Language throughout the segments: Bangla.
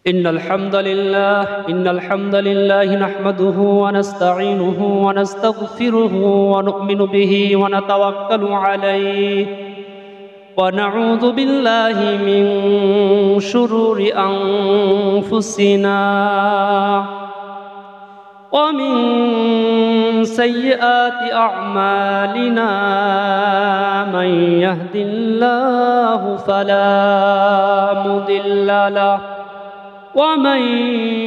إن الحمد لله نحمده ونستعينه ونستغفره ونؤمن به ونتوكل عليه ونعوذ بالله من شرور أنفسنا ومن سيئات أعمالنا من يهد الله فلا مضل له ومن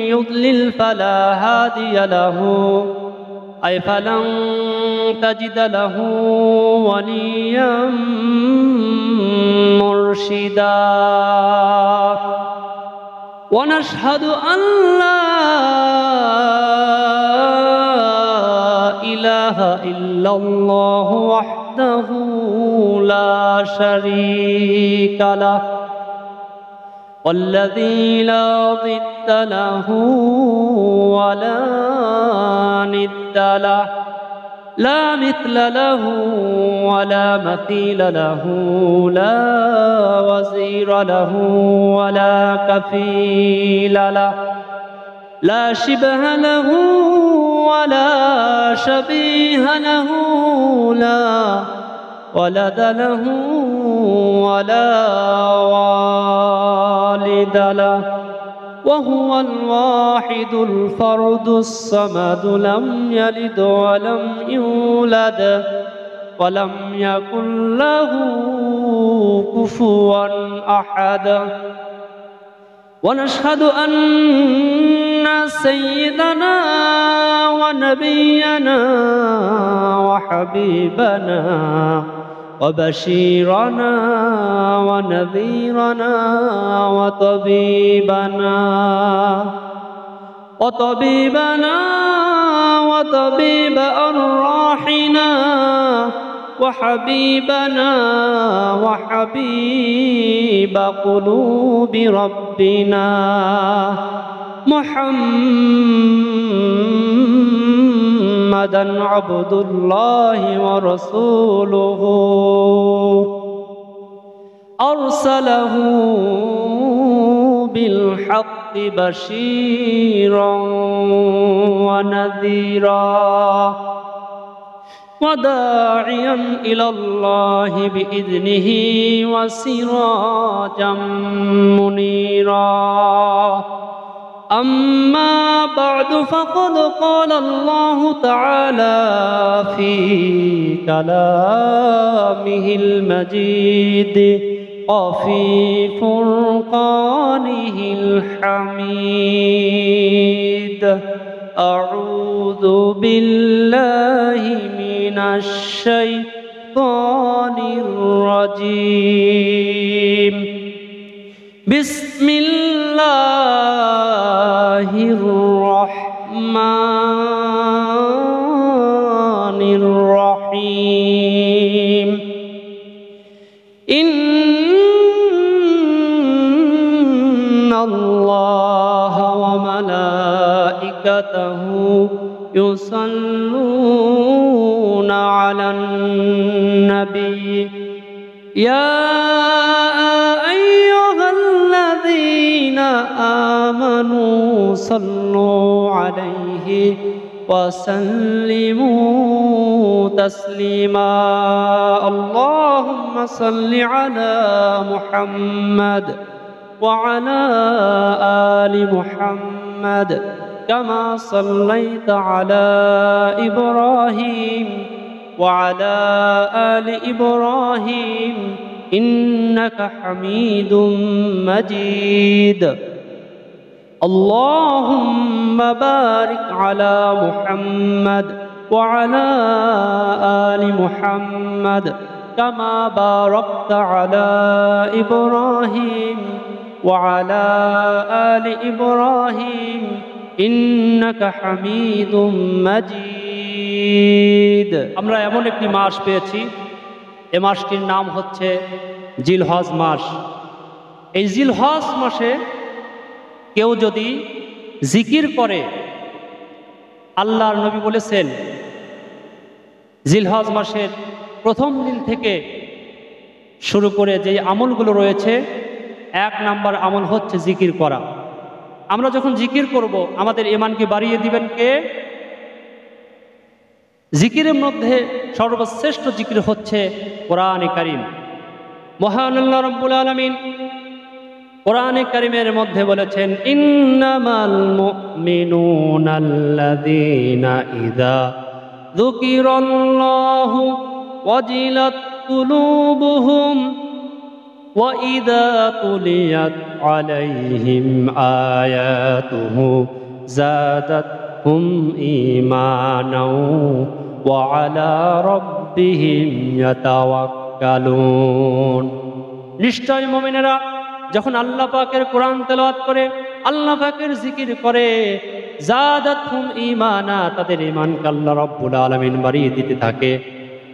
يضلل فلا هادي له أي فلن تجد له وليا مرشدا ونشهد أن لا إله إلا الله وحده لا شريك له والذي لا ضد له ولا ند له لا مثل له ولا مثيل له لا وزير له ولا كفيل له لا شبه له ولا شبيه له لا ولد له ولا والد له وهو الواحد الفرد الصمد لم يلد ولم يولد ولم يكن له كفوا أحد ونشهد أن سيدنا ونبينا وحبيبنا وبشيرنا ونذيرنا وطبيب أرواحنا وحبيبنا وحبيب قلوب ربنا محمدًا عبد الله ورسوله أرسله بالحق بشيرا ونذيرا وداعيا إلى الله بإذنه وسراجا منيرا أما بعد فقد قال الله تعالى في كلامه المجيد وفي فرقانه الحميد أعوذ بالله من الشيطان الرجيم بسم الله الرحمن الرحيم إن الله وملائكته يصلون على النبي يا أيها الذين آمنوا صلوا عليه وسلموا تسليما اللهم صل على محمد وعلى آل محمد كما صليت على إبراهيم وعلى آل إبراهيم إنك حميد مجيد اللهم بارك على محمد وعلى آل محمد كما باركت على إبراهيم وعلى آل إبراهيم إنك حميد مجيد আমরা এমন একটি মাস পেয়েছি এই মাসটির নাম হচ্ছে জিলহজ মাস এই জিলহজ মাসে কেউ যদি জিকির করে আল্লাহর নবী বলেছেন জিলহজ মাসের প্রথম দিন থেকে শুরু করে যে আমলগুলো রয়েছে এক নাম্বার আমল হচ্ছে জিকির করা আমরা যখন জিকির করব আমাদের ঈমানকে বাড়িয়ে দিবেন কে? জিকিরের মধ্যে সর্বশ্রেষ্ঠ জিকির হচ্ছে কোরআনে কারীম। মহান আল্লাহ রাব্বুল আলামিন কোরআনে কারীমের মধ্যে বলেছেন, ইন্নামাল মুমিনুনাল্লাযীনা ইযা যুকিরাল্লাহু ওয়াজিলাত কুলুবুহুম ওয়া ইযা তুলিয়াত আলাইহিম আয়াতুহু যাদাতহুম ঈমানাও ওয়া আলা রাব্বিহিম ইয়াতাওয়াক্কালুন। নিশ্চয় মুমিনেরা যখন আল্লাহ পাকের কোরআন তেলাওয়াত করে, আল্লাহ পাকের জিকির করে, যাদাতহুম ঈমানা, তাদের ঈমানকে আল্লাহ রাব্বুল আলামিন বাড়িয়ে দিতে থাকে।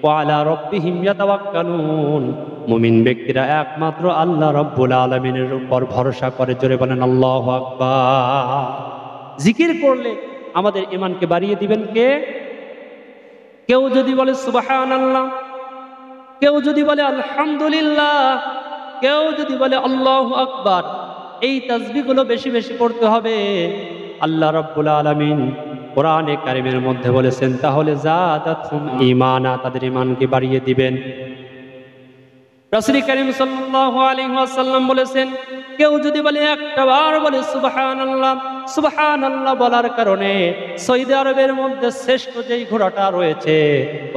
ওয়া আলা রাব্বিহিম ইয়াতাওয়াক্কালুন, মুমিন ব্যক্তিরা একমাত্র আল্লাহ রাব্বুল আলামিনের উপর ভরসা করে। জোরে বলেন আল্লাহু আকবার। জিকির করলে আমাদের ঈমানকে বাড়িয়ে দিবেন কে? কেউ যদি বলে সুবহানাল্লাহ, কেউ যদি বলে আলহামদুলিল্লাহ, কেউ যদি বলে আল্লাহু আকবার, এই তাসবিহগুলো বেশি বেশি পড়তে হবে। আল্লাহ রাব্বুল আলামিন কোরআনে কারীমের মধ্যে বলেছেন, তাহলে যাদাতহুম ঈমানা, তাদের ঈমানকে বাড়িয়ে দিবেন। রাসূল কারীম সাল্লাল্লাহু আলাইহি ওয়াসাল্লাম বলেছেন, কেউ যদি বলে একটা বার বলে সুবহানাল্লাহ, সুবহানাল্লাহ বলার কারণে সৌদি আরবের মধ্যে শ্রেষ্ঠ যেই ঘোড়াটা রয়েছে,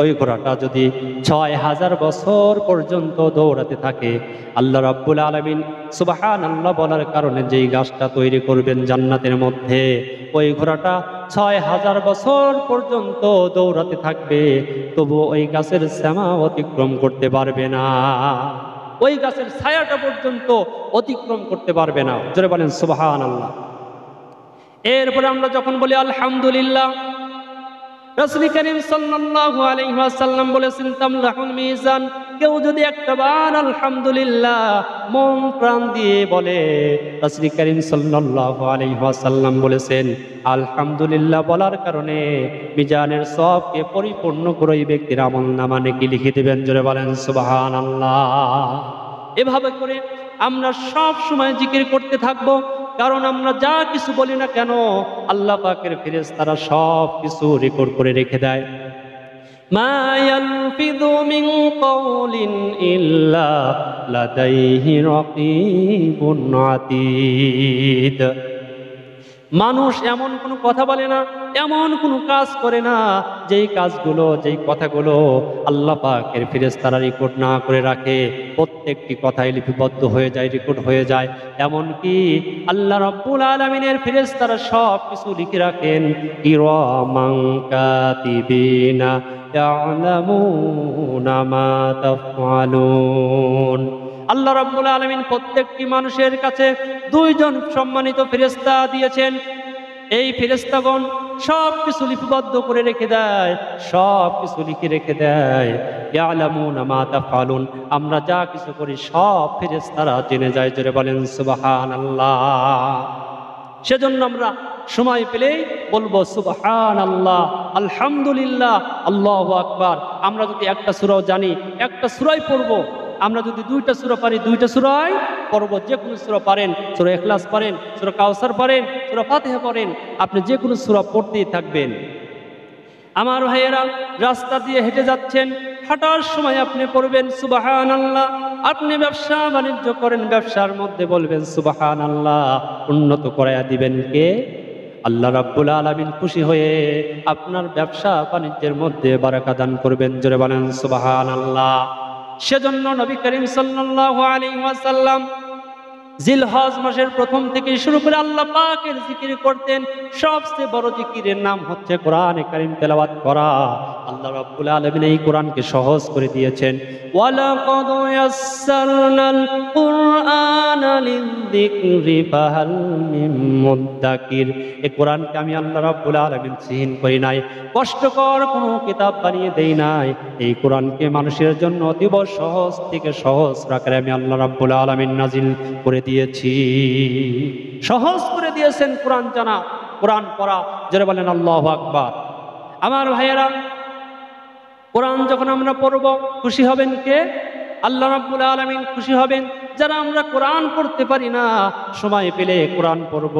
ওই ঘোড়াটা যদি ৬,০০০ বছর পর্যন্ত দৌড়াতে থাকে, আল্লাহ রাব্বুল আলামিন সুবহানাল্লাহ বলার কারণে যেই গাছটা তৈরি করবেন জান্নাতের মধ্যে, ওই ঘোড়াটা ৬,০০০ বছর পর্যন্ত দৌড়াতে থাকবে, তবু ওই গাছের শ্যামা অতিক্রম করতে পারবে না, ওই গাছের ছায়াটা পর্যন্ত অতিক্রম করতে পারবে না। জোরে বলেন সুবহানাল্লাহ। এরপরে আমরা যখন বলি আলহামদুলিল্লাহ, রাসূল কারীম সাল্লাল্লাহু আলাইহি ওয়াসাল্লাম বলেছেন, তামলাহুল মিজান, কেউ যদি একটা বার আলহামদুলিল্লাহ মন প্রাণ দিয়ে বলে, রাসূল কারীম সাল্লাল্লাহু আলাইহি ওয়াসাল্লাম বলেছেন, আলহামদুলিল্লাহ বলার কারণে মিজানের সওয়াবকে পরিপূর্ণ করে ওই ব্যক্তির আমলনামা নেকি লিখে দেবেন। জোরে বলেন সুবহানাল্লাহ। এভাবে করে আমরা সব সময় জিকির করতে থাকবো, কারণ আমরা যা কিছু বলি না কেন আল্লাহ পাকের ফেরেশতারা সব কিছু রেকর্ড করে রেখে দেয়। মা ইয়ালফিযু মিন কাওলিন ইল্লা লাদাইহি রাকীবুন আতীদ। মানুষ এমন কোনো কথা বলে না, এমন কোনো কাজ করে না যেই কাজগুলো, যেই কথাগুলো আল্লাহ পাকের ফেরেশতারা রেকর্ড না করে রাখে। প্রত্যেকটি কথাই লিপিবদ্ধ হয়ে যায়, রেকর্ড হয়ে যায়। এমনকি আল্লাহ রাব্বুল আলামিনের ফেরেশতারা সব কিছু লিখে রাখেন। কিরামান কাতিবিনা ইয়ালামুনা মা তাফআলুন। আল্লাহ রাব্বুল আলামিন প্রত্যেকটি মানুষের কাছে দুইজন সম্মানিত ফেরেশতা দিয়েছেন। এই ফেরেশতাগণ সব কিছু লিপিবদ্ধ করে রেখে দেয়, সব কিছু লিখে রেখে দেয়। ইয়ালামুনা মা তাফআলুন, আমরা যা কিছু করি সব ফেরেশতারা জেনে যায়। জোরে বলেন সুবহানাল্লাহ। সেজন্য আমরা সময় পেলেই বলবো সুবহানাল্লাহ, আলহামদুলিল্লাহ, আল্লাহু আকবার। আমরা যদি একটা সূরাও জানি, একটা সূরাই পড়বো। আমরা যদি দুইটা সূরা পারি, দুইটা সূরাই পড়ব। যে কোনো সূরা পারেন, সূরা ইখলাস পারেন, সূরা কাউসার পারেন, সূরা ফাতিহা পারেন, আপনি যে কোনো সূরা পড়তেই থাকবেন। আমার ভাইয়েরা, রাস্তা দিয়ে হেঁটে যাচ্ছেন, হাঁটার সময় আপনি পড়বেন সুবহানাল্লাহ। আপনি ব্যবসা বাণিজ্য করেন, ব্যবসার মধ্যে বলবেন সুবহানাল্লাহ। উন্নত করাইয়া দিবেন কে? আল্লাহ রাব্বুল আলামিন খুশি হয়ে আপনার ব্যবসা বাণিজ্যের মধ্যে বারাকা দান করবেন। জোরে বলেন সুবহানাল্লাহ। সেজন্য নবী করিম সাল্লাল্লাহু আলাইহি ওয়াসাল্লাম জিলহজ মাসের প্রথম থেকে শুরু করে আল্লাহ পাকের জিকির করতেন। সবচেয়ে বড় জিকিরের নাম হচ্ছে কোরআনে কারীম তেলাওয়াত করা। আল্লাহ রাব্বুল আলামিন এই কোরআনকে সহজ করে দিয়েছেন। ওয়ালাকাদ ইয়াসসারনাল কুরআনা লিযিকরি ফাহাল মিন মুদ্দাকির। এই কোরআনকে আমি আল্লাহ রাব্বুল আলামিন সহীন করি নাই, কষ্টকর কোনো কিতাব বানিয়ে দেই নাই। এই কোরআনকে মানুষের জন্য অতীব সহজ থেকে সহজ আকারে আমি আল্লাহ রাব্বুল আলামিন নাজিল করে দিয়েছি। সহজ করে দিয়েছেন কোরআন জানা, কোরআন পড়া। যারা বলেন আল্লাহু আকবার। আমার ভাইয়েরা, কোরআন যখন আমরা পড়ব খুশি হবেন কে? আল্লাহ রাব্বুল আলামিন খুশি হবেন। যারা আমরা কোরআন পড়তে পারি না, সময় পেলে কোরআন পড়ব।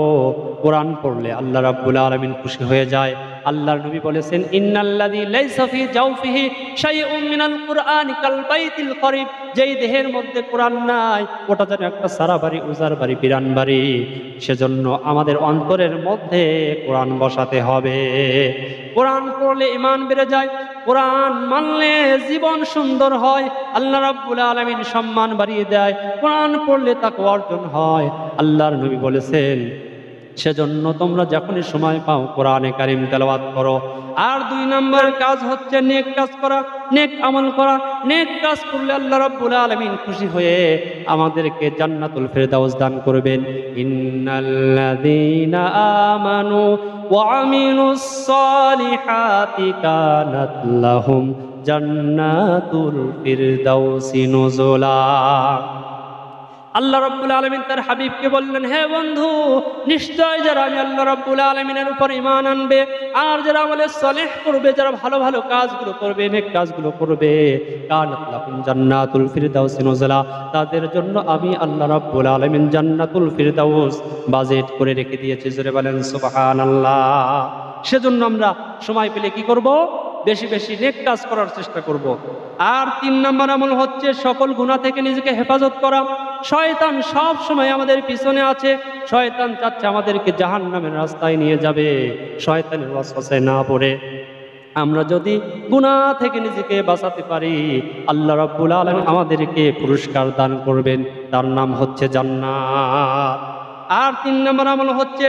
কোরআন পড়লে আল্লাহ রাব্বুল আলামিন খুশি হয়ে যায়। আল্লাহর নবী বলেছেন, ইন্নাল্লাযী লাইসা ফি জাওফিহি শাইউম মিনাল কুরআনি কাল বাইতিল করিব, যেই দেহের মধ্যে কোরআন নাই ওটা যেন একটা সারা বাড়ি, উজার বাড়ি, বিরান বাড়ি। সেজন্য আমাদের অন্তরের মধ্যে কোরআন বসাতে হবে। কোরআন পড়লে ঈমান বেড়ে যায়, কোরআন মানলে জীবন সুন্দর হয়, আল্লাহ রাব্বুল আলামিন সম্মান বাড়িয়ে দেয়। কোরআন পড়লে তাকওয়া অর্জন হয়। আল্লাহর নবী বলেছেন, সেজন্য তোমরা যখনই সময় পাও কোরআনে কারিম তেলাওয়াত করো। আর 2 নম্বর কাজ হচ্ছে নেক কাজ করা, নেক আমল করা। নেক কাজ করলে আল্লাহ রাব্বুল আলামিন খুশি হয়ে আমাদেরকে জান্নাতুল ফেরদাউস দান করবেন। ইন্নাল্লাযীনা আমানু ওয়া আমিলুস সালিহাতি কানাত লাহুম জান্নাতুল ফিরদাউসি নুজুলা। আল্লাহ রাব্বুল আলামিন তার হাবিবকে বললেন, হে বন্ধু, নিশ্চয় যারা আমি আল্লাহ রাব্বুল আলামিনের উপর ঈমান আনবে আর যারা আমলে সালেহ করবে, যারা ভালো ভালো কাজগুলো করবে, নেক কাজগুলো করবে, কানাত লাহুম জান্নাতুল ফিরদাউসি নুজুলা, তাদের জন্য আমি আল্লাহ রাব্বুল আলামিন জান্নাতুল ফিরদাউস বাজেট করে রেখে দিয়েছি। জোরে বলেন সুবহানাল্লাহ। সেজন্য আমরা সময় পেলে কি করব? বেশি বেশি নেক কাজ করার চেষ্টা করব। আর 3 নম্বর আমল হচ্ছে সকল গুনাহ থেকে নিজেকে হেফাজত করা। শয়তান সব সময় আমাদের পিছনে আছে। শয়তান চাচ্ছে আমাদেরকে জাহান্নামের রাস্তায় নিয়ে যাবে। শয়তানের ওয়াসওয়াসায় না পড়ে আমরা যদি গুনাহ থেকে নিজেকে বাঁচাতে পারি, আল্লাহ রাব্বুল আলামিন আমাদেরকে পুরস্কার দান করবেন, তার নাম হচ্ছে জান্নাত। আর 3 নম্বর আমল হচ্ছে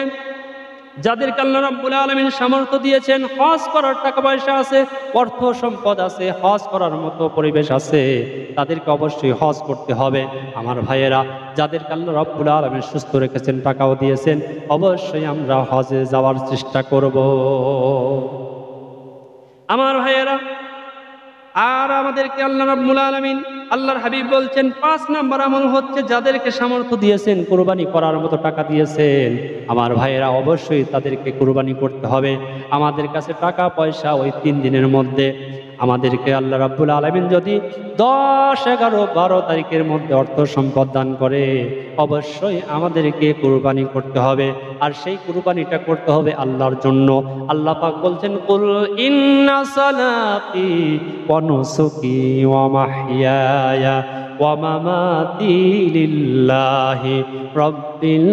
যাদেরকে আল্লাহ রাব্বুল আলামিন সামর্থ্য দিয়েছেন, হজ করার টাকা পয়সা আছে, অর্থ সম্পদ আছে, হজ করার মতো পরিবেশ আছে, তাদেরকে অবশ্যই হজ করতে হবে। আমার ভাইয়েরা, যাদেরকে আল্লাহ রাব্বুল আলামিন সুস্থ রেখেছেন, টাকাও দিয়েছেন, অবশ্যই আমরা হজে যাওয়ার চেষ্টা করব। আমার ভাইয়েরা, আর আমাদেরকে আল্লাহ রাব্বুল আলামিন, আল্লাহর হাবিব বলছেন 5 নম্বর আমল হচ্ছে যাদেরকে সামর্থ্য দিয়েছেন, কুরবানি করার মতো টাকা দিয়েছেন, আমার ভাইয়েরা অবশ্যই তাদেরকে কুরবানি করতে হবে। আমাদের কাছে টাকা পয়সা ওই 3 দিনের মধ্যে আমাদেরকে আল্লাহ রাব্বুল আলামিন যদি 10, 11, 12 তারিখের মধ্যে অর্থ সম্পদ দান করে, অবশ্যই আমাদেরকে কুরবানি করতে হবে। আর সেই কুরবানিটা করতে হবে আল্লাহর জন্য। আল্লাহ পাক বলছেন, কুল ইন্না সালাতি ওয়া নুসুকি ওয়া মাহইয়ায়া ওয়া মামাতি লিল্লাহি রাব্বিল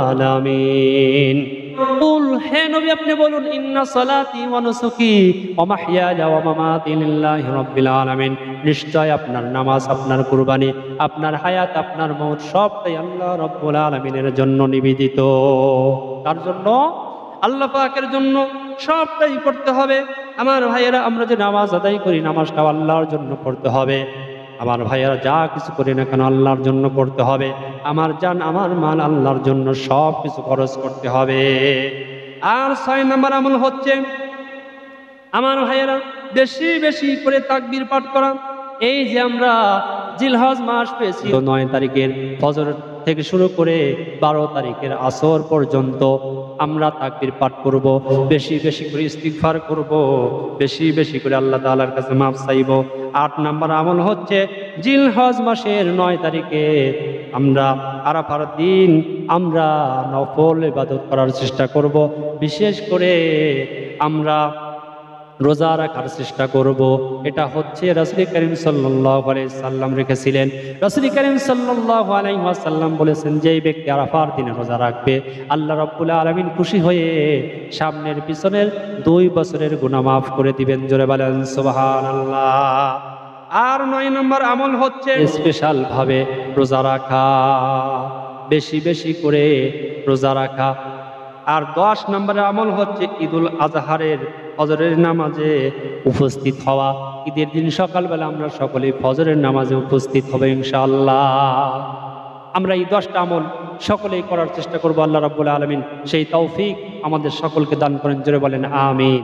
আলামিন। কুল, হে নবী আপনি বলুন, ইন্না সালাতি ওয়া নুসুকি ওয়া মাহইয়ায়া ওয়া মামাতি লিল্লাহি রাব্বিল আলামিন, নিশ্চয় আপনার নামাজ, আপনার কুরবানি, আপনার হায়াত, আপনার মওত সবটাই আল্লাহ রাব্বুল আলামিনের জন্য নিবেদিত। তার জন্য, আল্লাহ পাকের জন্য সবটাই করতে হবে। আমার ভাইয়েরা, আমরা যে নামাজ আদায় করি, নামাজটা আল্লাহর জন্য পড়তে হবে। আমার ভাইয়েরা, যা কিছু করি না কেন আল্লাহর জন্য করতে হবে। আমার জান, আমার মাল আল্লাহর জন্য সব কিছু খরচ করতে হবে। আর 6 নম্বর আমল হচ্ছে আমার ভাইয়েরা বেশি বেশি করে তাকবীর পাঠ করা। এই যে আমরা জিলহজ মাস পেয়েছি, 9 তারিখের ফজর থেকে শুরু করে 12 তারিখের আসর পর্যন্ত আমরা তাকবীর পাঠ করব, বেশি বেশি করে ইস্তিগফার করব, বেশি বেশি করে আল্লাহ তাআলার কাছে মাফ চাইব। 8 নম্বর আমল হচ্ছে জিলহজ মাসের 9 তারিখে আমরা আরাফার দিন আমরা নফল ইবাদত করার চেষ্টা করব। বিশেষ করে আমরা রোজা রাখার চেষ্টা করব। এটা হচ্ছে রাসূল করিম সাল্লাল্লাহু আলাইহি সাল্লাম রেখেছিলেন। রাসূল করিম সাল্লাল্লাহু আলাইহি ওয়াসাল্লাম বলেছেন, যেই ব্যক্তি আরাফার দিনে রোজা রাখবে, আল্লাহ রাব্বুল আলামিন খুশি হয়ে সামনের পিছনের 2 বছরের গুনাহ মাফ করে দিবেন। জোরে বলেন সুবহানাল্লাহ। আর 9 নম্বর আমল হচ্ছে স্পেশাল ভাবে রোজা রাখা, বেশি বেশি করে রোজা রাখা। আর 10 নম্বরের আমল হচ্ছে ঈদুল আজহারের ফজরের নামাজে উপস্থিত হওয়া। ঈদের দিন সকালবেলা আমরা সকলেই ফজরের নামাজে উপস্থিত হবে ইনশাআল্লাহ। আমরা এই 10টা আমল সকলেই করার চেষ্টা করব। আল্লাহ রাব্বুল আলামিন সেই তৌফিক আমাদের সকলকে দান করেন। জোরে বলেন আমিন।